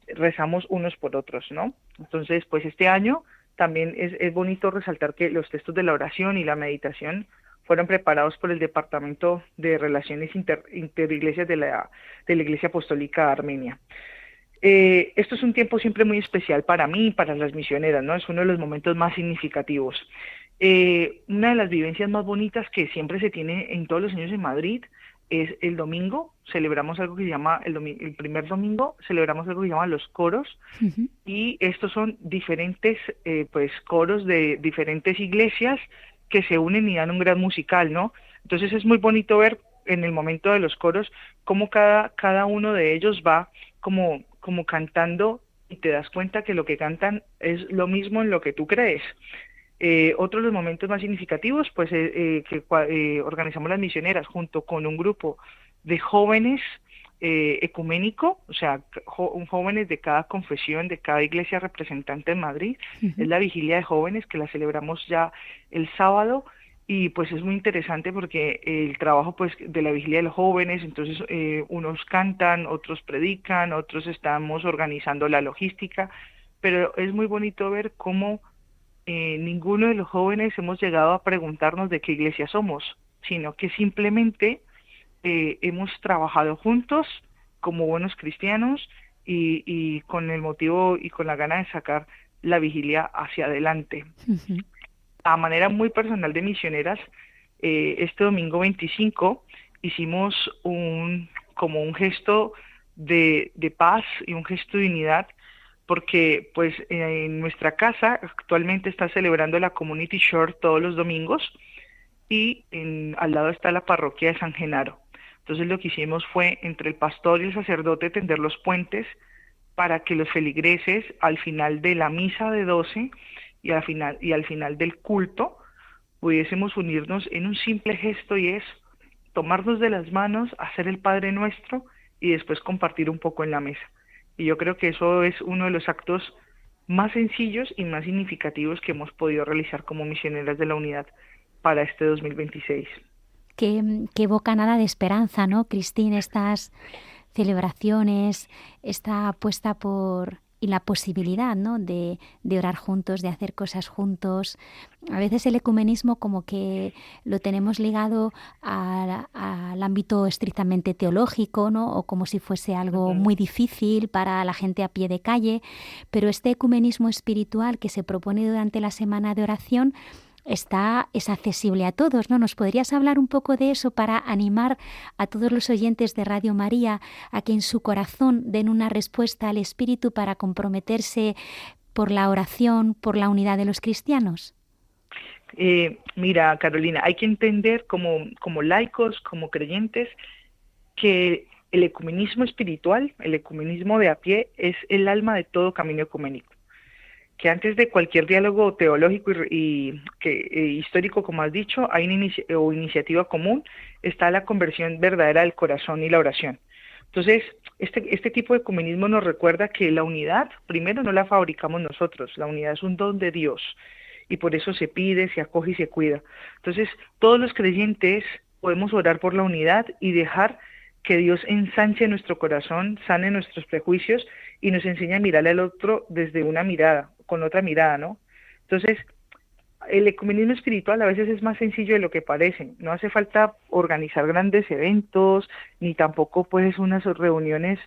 rezamos unos por otros, ¿no? Entonces, pues este año también es bonito resaltar que los textos de la oración y la meditación fueron preparados por el Departamento de Relaciones Interiglesias de la Iglesia Apostólica Armenia. Esto es un tiempo siempre muy especial para mí y para las misioneras, ¿no? Es uno de los momentos más significativos. Una de las vivencias más bonitas que siempre se tiene en todos los años en Madrid es el domingo. Celebramos algo que se llama, el primer domingo, celebramos algo que se llama los coros, y estos son diferentes pues coros de diferentes iglesias que se unen y dan un gran musical, ¿no? Entonces es muy bonito ver en el momento de los coros cómo cada uno de ellos va como cantando, y te das cuenta que lo que cantan es lo mismo en lo que tú crees. Otro de los momentos más significativos, pues, que organizamos las misioneras junto con un grupo de jóvenes ecuménico, o sea, jóvenes de cada confesión, de cada iglesia representante en Madrid. Es la vigilia de jóvenes, que la celebramos ya el sábado, y pues es muy interesante porque el trabajo, pues, de la vigilia de los jóvenes, entonces unos cantan, otros predican, otros estamos organizando la logística, pero es muy bonito ver cómo ninguno de los jóvenes hemos llegado a preguntarnos de qué iglesia somos, sino que simplemente hemos trabajado juntos como buenos cristianos, y con el motivo y con la gana de sacar la vigilia hacia adelante. A manera muy personal de misioneras, este domingo 25 hicimos como un gesto de paz y un gesto de unidad, porque pues en nuestra casa actualmente está celebrando la Community Shore todos los domingos, y al lado está la parroquia de San Genaro. Entonces lo que hicimos fue, entre el pastor y el sacerdote, tender los puentes para que los feligreses, al final de la misa de 12 y al final del culto, pudiésemos unirnos en un simple gesto, y es tomarnos de las manos, hacer el Padre Nuestro y después compartir un poco en la mesa. Y yo creo que eso es uno de los actos más sencillos y más significativos que hemos podido realizar como misioneras de la unidad para este 2026. Qué bocanada de esperanza, ¿no, Cristina? Estas celebraciones, esta apuesta por y la posibilidad, ¿no?, de orar juntos, de hacer cosas juntos. A veces el ecumenismo como que lo tenemos ligado al ámbito estrictamente teológico, ¿no?, o como si fuese algo muy difícil para la gente a pie de calle, pero este ecumenismo espiritual que se propone durante la semana de oración es accesible a todos, ¿no? ¿Nos podrías hablar un poco de eso para animar a todos los oyentes de Radio María a que en su corazón den una respuesta al Espíritu para comprometerse por la oración, por la unidad de los cristianos? Mira, Carolina, hay que entender como laicos, como creyentes, que el ecumenismo espiritual, el ecumenismo de a pie, es el alma de todo camino ecuménico. Que antes de cualquier diálogo teológico y histórico, como has dicho, hay una iniciativa común, está la conversión verdadera del corazón y la oración. Entonces, este tipo de ecumenismo nos recuerda que la unidad, primero, no la fabricamos nosotros, la unidad es un don de Dios, y por eso se pide, se acoge y se cuida. Entonces, todos los creyentes podemos orar por la unidad y dejar que Dios ensanche nuestro corazón, sane nuestros prejuicios y nos enseñe a mirarle al otro desde una mirada, con otra mirada, ¿no? Entonces, el ecumenismo espiritual a veces es más sencillo de lo que parece. No hace falta organizar grandes eventos, ni tampoco pues unas reuniones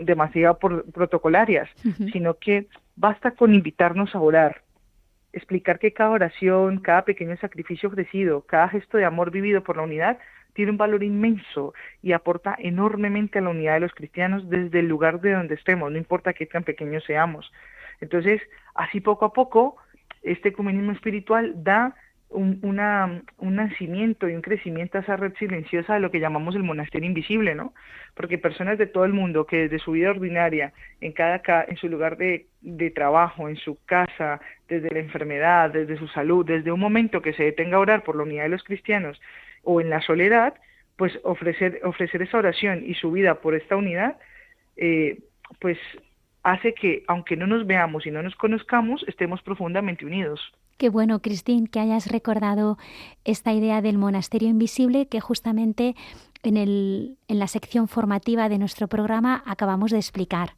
demasiado protocolarias, sino que basta con invitarnos a orar, explicar que cada oración, cada pequeño sacrificio ofrecido, cada gesto de amor vivido por la unidad tiene un valor inmenso y aporta enormemente a la unidad de los cristianos desde el lugar de donde estemos, no importa qué tan pequeños seamos. Entonces, así poco a poco, este ecumenismo espiritual da un nacimiento y un crecimiento a esa red silenciosa de lo que llamamos el monasterio invisible, ¿no? Porque personas de todo el mundo que desde su vida ordinaria, en su lugar de trabajo, en su casa, desde la enfermedad, desde su salud, desde un momento que se detenga a orar por la unidad de los cristianos o en la soledad, pues ofrecer esa oración y su vida por esta unidad, pues hace que, aunque no nos veamos y no nos conozcamos, estemos profundamente unidos. Qué bueno, Cristín, que hayas recordado esta idea del monasterio invisible que justamente en la sección formativa de nuestro programa acabamos de explicar.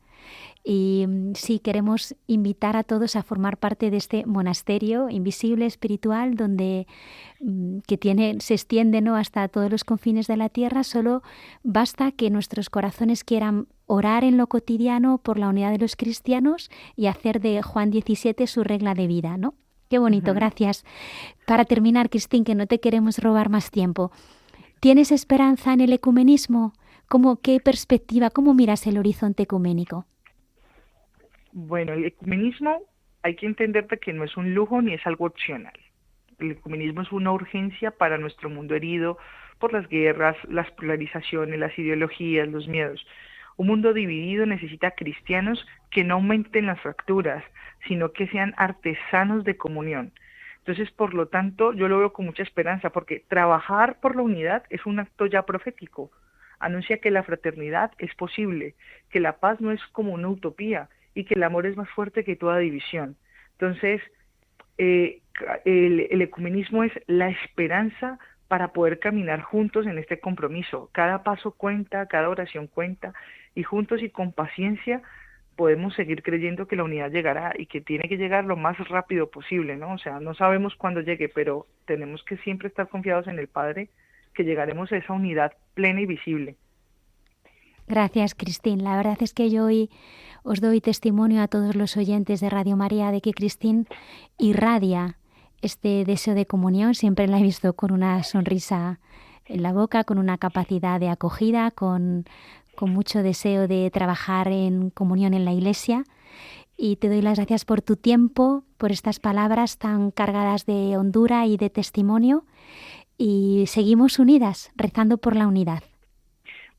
Y sí, queremos invitar a todos a formar parte de este monasterio invisible espiritual donde se extiende, ¿no?, hasta todos los confines de la tierra. Solo basta que nuestros corazones quieran orar en lo cotidiano por la unidad de los cristianos y hacer de Juan 17 su regla de vida, ¿no? Qué bonito, gracias. Para terminar, Cristín, que no te queremos robar más tiempo, ¿tienes esperanza en el ecumenismo? ¿Qué perspectiva, cómo miras el horizonte ecuménico? Bueno, el ecumenismo hay que entender que no es un lujo ni es algo opcional. El ecumenismo es una urgencia para nuestro mundo herido por las guerras, las polarizaciones, las ideologías, los miedos. Un mundo dividido necesita cristianos que no aumenten las fracturas, sino que sean artesanos de comunión. Entonces, por lo tanto, yo lo veo con mucha esperanza, porque trabajar por la unidad es un acto ya profético. Anuncia que la fraternidad es posible, que la paz no es como una utopía y que el amor es más fuerte que toda división. Entonces, el ecumenismo es la esperanza para poder caminar juntos en este compromiso. Cada paso cuenta, cada oración cuenta, y juntos y con paciencia podemos seguir creyendo que la unidad llegará y que tiene que llegar lo más rápido posible, ¿no? O sea, no sabemos cuándo llegue, pero tenemos que siempre estar confiados en el Padre, que llegaremos a esa unidad plena y visible. Gracias, Cristín. La verdad es que yo hoy os doy testimonio a todos los oyentes de Radio María de que Cristín irradia este deseo de comunión. Siempre la he visto con una sonrisa en la boca, con una capacidad de acogida, con mucho deseo de trabajar en comunión en la Iglesia. Y te doy las gracias por tu tiempo, por estas palabras tan cargadas de hondura y de testimonio. Y seguimos unidas, rezando por la unidad.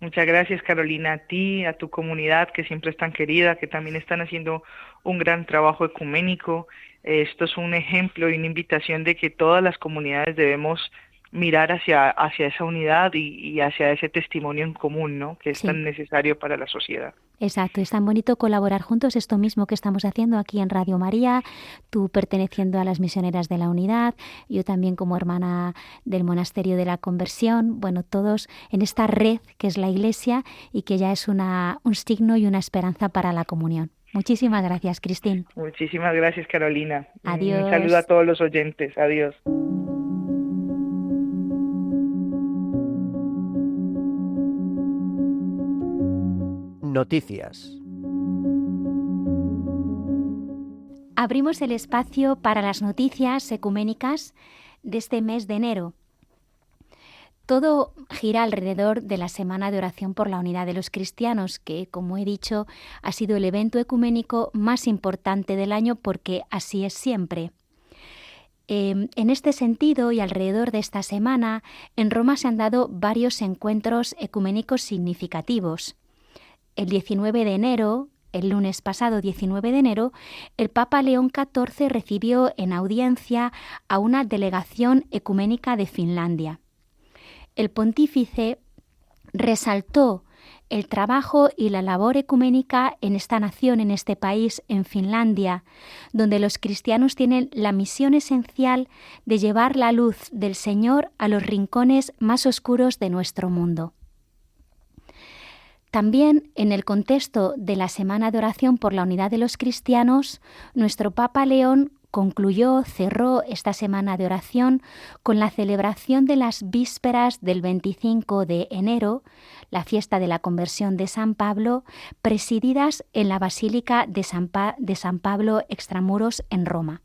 Muchas gracias, Carolina, a ti, a tu comunidad que siempre es tan querida, que también están haciendo un gran trabajo ecuménico. Esto es un ejemplo y una invitación de que todas las comunidades debemos mirar hacia esa unidad y hacia ese testimonio en común, ¿no?, que es tan necesario para la sociedad. Exacto, es tan bonito colaborar juntos, esto mismo que estamos haciendo aquí en Radio María, tú perteneciendo a las misioneras de la unidad, yo también como hermana del Monasterio de la Conversión, bueno, todos en esta red que es la Iglesia y que ya es un signo y una esperanza para la comunión. Muchísimas gracias, Cristín. Muchísimas gracias, Carolina. Adiós. Un saludo a todos los oyentes. Adiós. Noticias. Abrimos el espacio para las noticias ecuménicas de este mes de enero. Todo gira alrededor de la Semana de Oración por la Unidad de los Cristianos, que, como he dicho, ha sido el evento ecuménico más importante del año porque así es siempre. En este sentido y alrededor de esta semana, en Roma se han dado varios encuentros ecuménicos significativos. El 19 de enero, el lunes pasado 19 de enero, el Papa León XIV recibió en audiencia a una delegación ecuménica de Finlandia. El pontífice resaltó el trabajo y la labor ecuménica en esta nación, en este país, en Finlandia, donde los cristianos tienen la misión esencial de llevar la luz del Señor a los rincones más oscuros de nuestro mundo. También en el contexto de la Semana de Oración por la Unidad de los Cristianos, nuestro Papa León cerró esta Semana de Oración con la celebración de las vísperas del 25 de enero, la fiesta de la conversión de San Pablo, presididas en la Basílica de San Pablo Extramuros en Roma.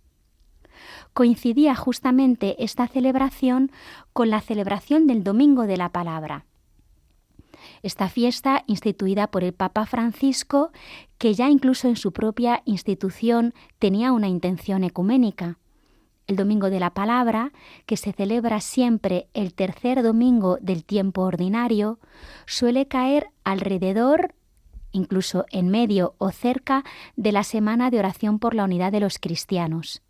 Coincidía justamente esta celebración con la celebración del Domingo de la Palabra. Esta fiesta, instituida por el Papa Francisco, que ya incluso en su propia institución tenía una intención ecuménica. el Domingo de la Palabra, que se celebra siempre el tercer domingo del tiempo ordinario, suele caer alrededor, incluso en medio o cerca, de la Semana de Oración por la Unidad de los Cristianos.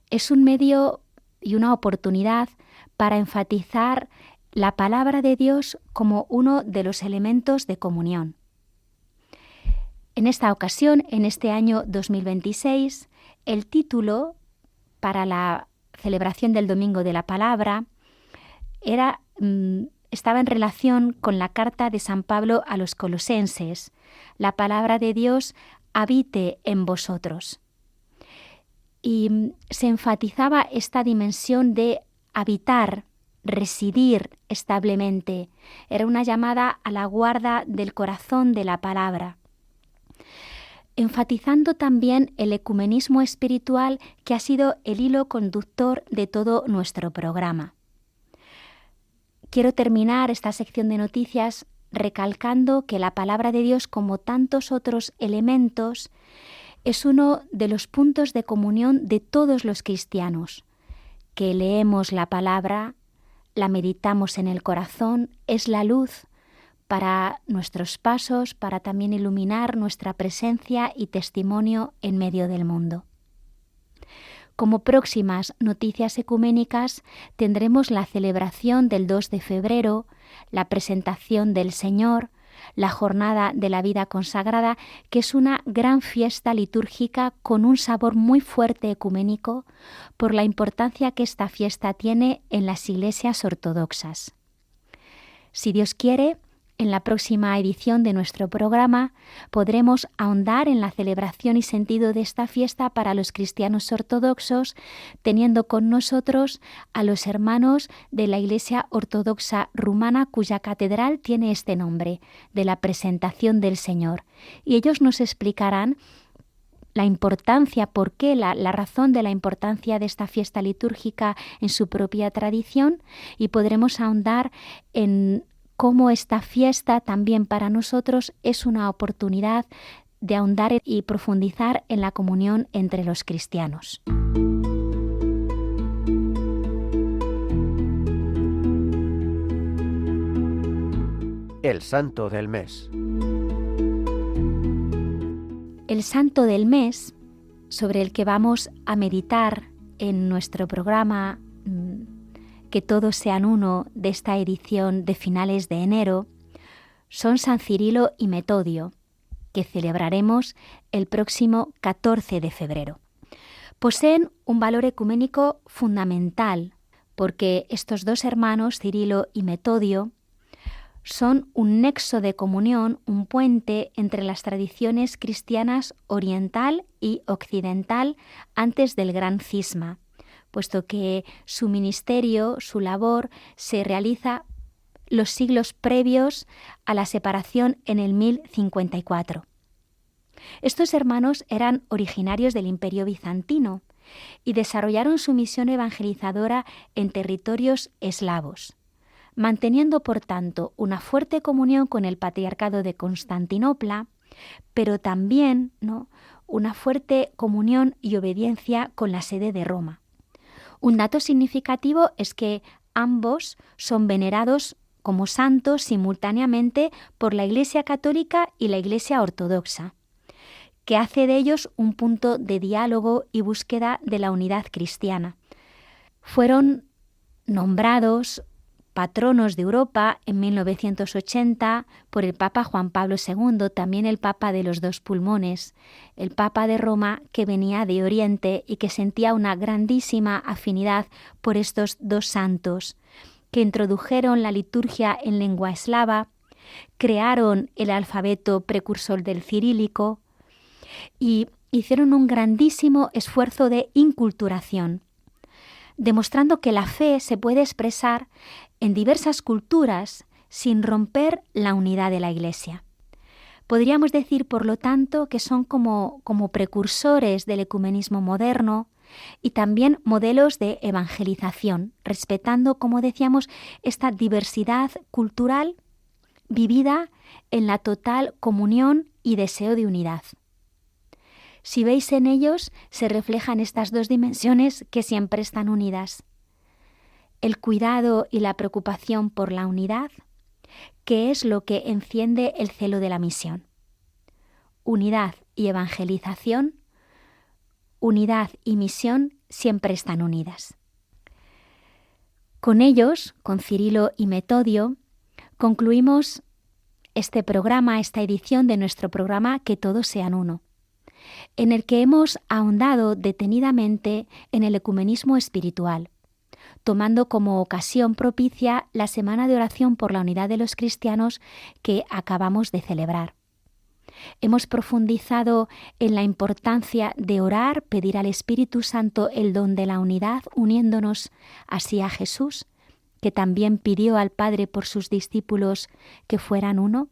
Es un medio y una oportunidad para enfatizar la palabra de Dios como uno de los elementos de comunión. En esta ocasión, en este año 2026, el título para la celebración del Domingo de la Palabra estaba en relación con la carta de San Pablo a los Colosenses: la palabra de Dios habite en vosotros. Y se enfatizaba esta dimensión de habitar, residir establemente. Era una llamada a la guarda del corazón de la palabra, enfatizando también el ecumenismo espiritual, que ha sido el hilo conductor de todo nuestro programa. Quiero terminar esta sección de noticias recalcando que la palabra de Dios, como tantos otros elementos, es uno de los puntos de comunión de todos los cristianos, que leemos la palabra, la meditamos en el corazón, es la luz para nuestros pasos, para también iluminar nuestra presencia y testimonio en medio del mundo. Como próximas noticias ecuménicas tendremos la celebración del 2 de febrero, la presentación del Señor, la jornada de la vida consagrada, que es una gran fiesta litúrgica con un sabor muy fuerte ecuménico por la importancia que esta fiesta tiene en las iglesias ortodoxas. Si Dios quiere, en la próxima edición de nuestro programa podremos ahondar en la celebración y sentido de esta fiesta para los cristianos ortodoxos, teniendo con nosotros a los hermanos de la Iglesia Ortodoxa Rumana, cuya catedral tiene este nombre, de la Presentación del Señor. Y ellos nos explicarán la importancia, por qué, la razón de la importancia de esta fiesta litúrgica en su propia tradición, y podremos ahondar en cómo esta fiesta también para nosotros es una oportunidad de ahondar y profundizar en la comunión entre los cristianos. El Santo del Mes. El Santo del Mes, sobre el que vamos a meditar en nuestro programa Que todos sean uno de esta edición de finales de enero, son San Cirilo y Metodio, que celebraremos el próximo 14 de febrero. Poseen un valor ecuménico fundamental, porque estos dos hermanos, Cirilo y Metodio, son un nexo de comunión, un puente entre las tradiciones cristianas oriental y occidental antes del gran cisma, puesto que su ministerio, su labor, se realiza los siglos previos a la separación en el 1054. Estos hermanos eran originarios del Imperio Bizantino y desarrollaron su misión evangelizadora en territorios eslavos, manteniendo por tanto una fuerte comunión con el Patriarcado de Constantinopla, pero también una fuerte comunión y obediencia con la sede de Roma. Un dato significativo es que ambos son venerados como santos simultáneamente por la Iglesia Católica y la Iglesia Ortodoxa, que hace de ellos un punto de diálogo y búsqueda de la unidad cristiana. Fueron nombrados patronos de Europa en 1980 por el Papa Juan Pablo II, también el Papa de los dos pulmones, el Papa de Roma, que venía de Oriente y que sentía una grandísima afinidad por estos dos santos, que introdujeron la liturgia en lengua eslava, crearon el alfabeto precursor del cirílico y hicieron un grandísimo esfuerzo de inculturación, demostrando que la fe se puede expresar en diversas culturas sin romper la unidad de la Iglesia. Podríamos decir, por lo tanto, que son como precursores del ecumenismo moderno y también modelos de evangelización, respetando, como decíamos, esta diversidad cultural vivida en la total comunión y deseo de unidad. Si veis en ellos, se reflejan estas dos dimensiones que siempre están unidas. El cuidado y la preocupación por la unidad, que es lo que enciende el celo de la misión. Unidad y evangelización, unidad y misión siempre están unidas. Con ellos, con Cirilo y Metodio, concluimos este programa, esta edición de nuestro programa Que Todos Sean Uno, en el que hemos ahondado detenidamente en el ecumenismo espiritual, tomando como ocasión propicia la Semana de Oración por la Unidad de los Cristianos que acabamos de celebrar. Hemos profundizado en la importancia de orar, pedir al Espíritu Santo el don de la unidad, uniéndonos así a Jesús, que también pidió al Padre por sus discípulos que fueran uno.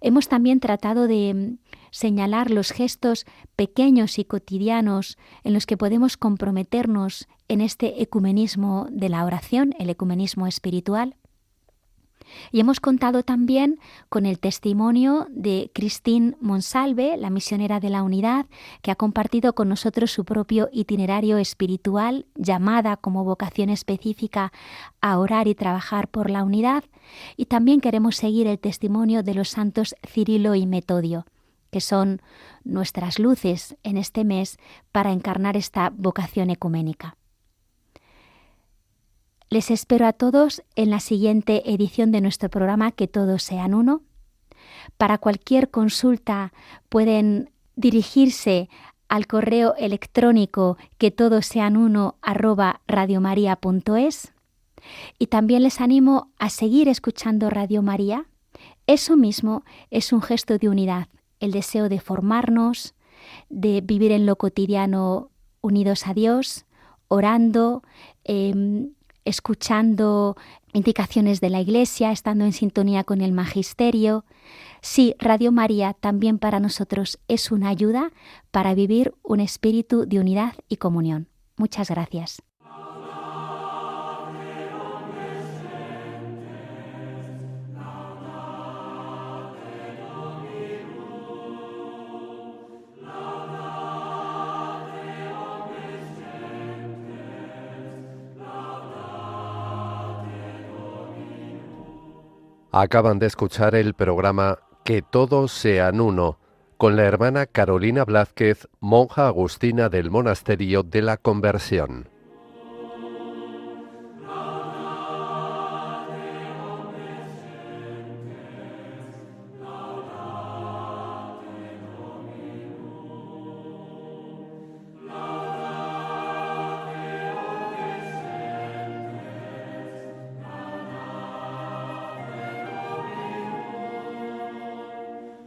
Hemos también tratado de señalar los gestos pequeños y cotidianos en los que podemos comprometernos en este ecumenismo de la oración, el ecumenismo espiritual. Y hemos contado también con el testimonio de Christine Monsalve, la misionera de la unidad, que ha compartido con nosotros su propio itinerario espiritual, llamada como vocación específica a orar y trabajar por la unidad. Y también queremos seguir el testimonio de los santos Cirilo y Metodio, que son nuestras luces en este mes para encarnar esta vocación ecuménica. Les espero a todos en la siguiente edición de nuestro programa Que Todos Sean Uno. Para cualquier consulta pueden dirigirse al correo electrónico quetodoseanuno@radiomaria.es, y también les animo a seguir escuchando Radio María. Eso mismo es un gesto de unidad, el deseo de formarnos, de vivir en lo cotidiano unidos a Dios, orando, escuchando indicaciones de la Iglesia, estando en sintonía con el Magisterio. Sí, Radio María también para nosotros es una ayuda para vivir un espíritu de unidad y comunión. Muchas gracias. Acaban de escuchar el programa Que Todos Sean Uno, con la hermana Carolina Blázquez, monja agustina del Monasterio de la Conversión.